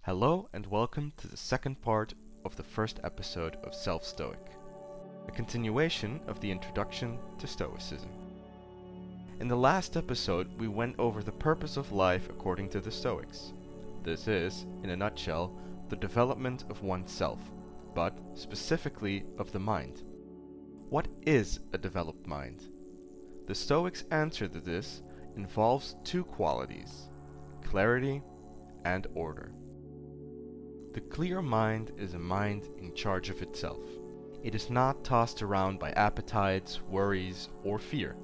Hello and welcome to the second part of the first episode of Self-Stoic, a continuation of the introduction to Stoicism. In the last episode, we went over the purpose of life according to the Stoics. This is, in a nutshell, the development of oneself, but specifically of the mind. What is a developed mind? The Stoics' answer to this involves two qualities: clarity and order. The clear mind is a mind in charge of itself. It is not tossed around by appetites, worries, or fear,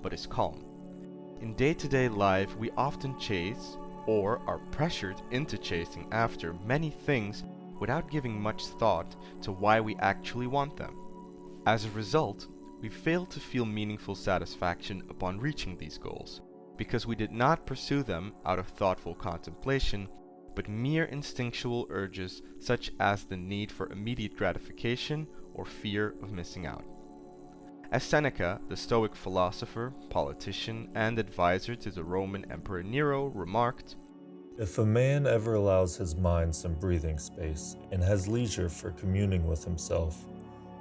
but is calm. In day-to-day life, we often chase, or are pressured into chasing after many things without giving much thought to why we actually want them. As a result, we fail to feel meaningful satisfaction upon reaching these goals, because we did not pursue them out of thoughtful contemplation, but mere instinctual urges such as the need for immediate gratification or fear of missing out. As Seneca, the Stoic philosopher, politician, and advisor to the Roman Emperor Nero, remarked, "If a man ever allows his mind some breathing space and has leisure for communing with himself,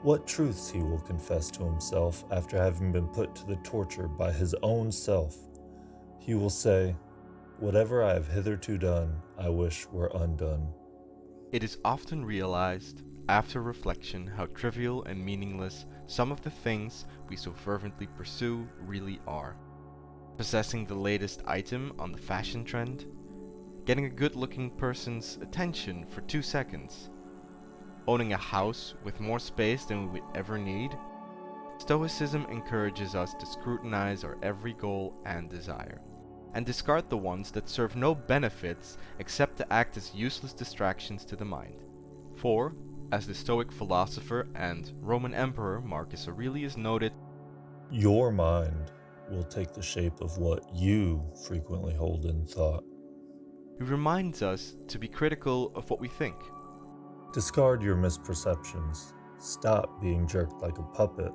what truths he will confess to himself after having been put to the torture by his own self. He will say, 'Whatever I have hitherto done, I wish were undone.'" It is often realized, after reflection, how trivial and meaningless some of the things we so fervently pursue really are. Possessing the latest item on the fashion trend, getting a good-looking person's attention for 2 seconds, owning a house with more space than we would ever need. Stoicism encourages us to scrutinize our every goal and desire, and discard the ones that serve no benefits except to act as useless distractions to the mind. For, as the Stoic philosopher and Roman Emperor Marcus Aurelius noted, "Your mind will take the shape of what you frequently hold in thought." he reminds us to be critical of what we think. Discard your misperceptions. Stop being jerked like a puppet.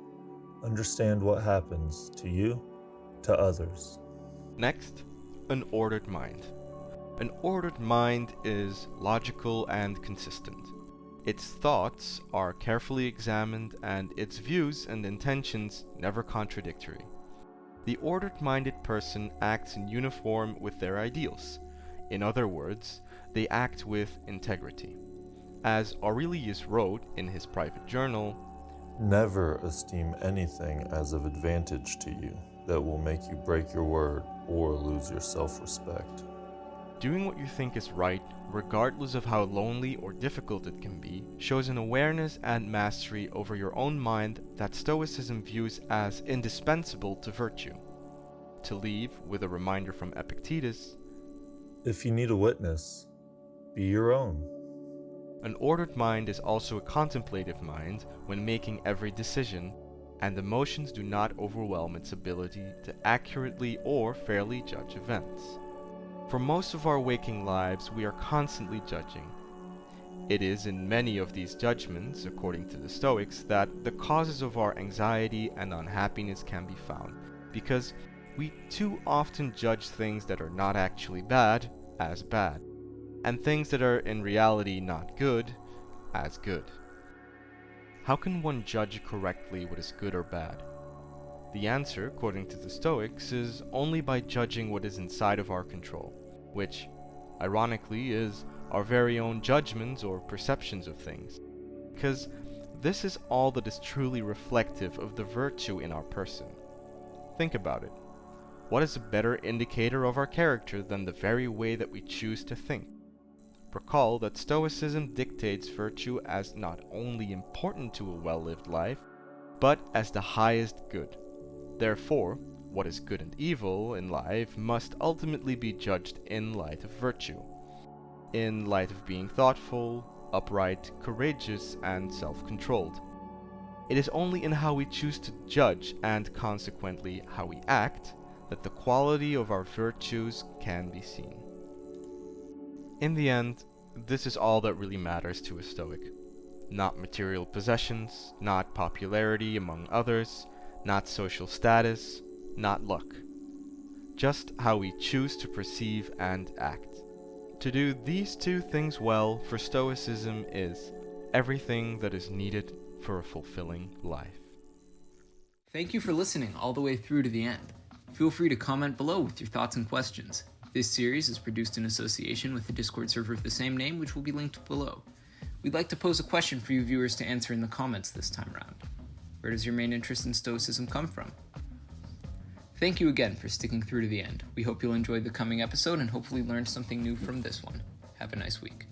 Understand what happens to you, to others. Next, an ordered mind. An ordered mind is logical and consistent. Its thoughts are carefully examined and its views and intentions never contradictory. The ordered-minded person acts in uniform with their ideals. In other words, they act with integrity. As Aurelius wrote in his private journal, "Never esteem anything as of advantage to you that will make you break your word or lose your self-respect." doing what you think is right, regardless of how lonely or difficult it can be, shows an awareness and mastery over your own mind that Stoicism views as indispensable to virtue. To leave with a reminder from Epictetus, "If you need a witness, be your own." an ordered mind is also a contemplative mind when making every decision, and emotions do not overwhelm its ability to accurately or fairly judge events. For most of our waking lives, we are constantly judging. It is in many of these judgments, according to the Stoics, that the causes of our anxiety and unhappiness can be found, because we too often judge things that are not actually bad as bad, and things that are in reality not good as good. How can one judge correctly what is good or bad? The answer, according to the Stoics, is only by judging what is inside of our control, which, ironically, is our very own judgments or perceptions of things, because this is all that is truly reflective of the virtue in our person. Think about it. What is a better indicator of our character than the very way that we choose to think? Recall that Stoicism dictates virtue as not only important to a well-lived life, but as the highest good. Therefore, what is good and evil in life must ultimately be judged in light of virtue, in light of being thoughtful, upright, courageous, and self-controlled. It is only in how we choose to judge, and consequently how we act, that the quality of our virtues can be seen. In the end, this is all that really matters to a Stoic. Not material possessions, not popularity among others, not social status, not luck. Just how we choose to perceive and act. To do these two things well for Stoicism is everything that is needed for a fulfilling life. Thank you for listening all the way through to the end. Feel free to comment below with your thoughts and questions. This series is produced in association with the Discord server of the same name, which will be linked below. We'd like to pose a question for you viewers to answer in the comments this time around. Where does your main interest in Stoicism come from? Thank you again for sticking through to the end. We hope you'll enjoy the coming episode and hopefully learn something new from this one. Have a nice week.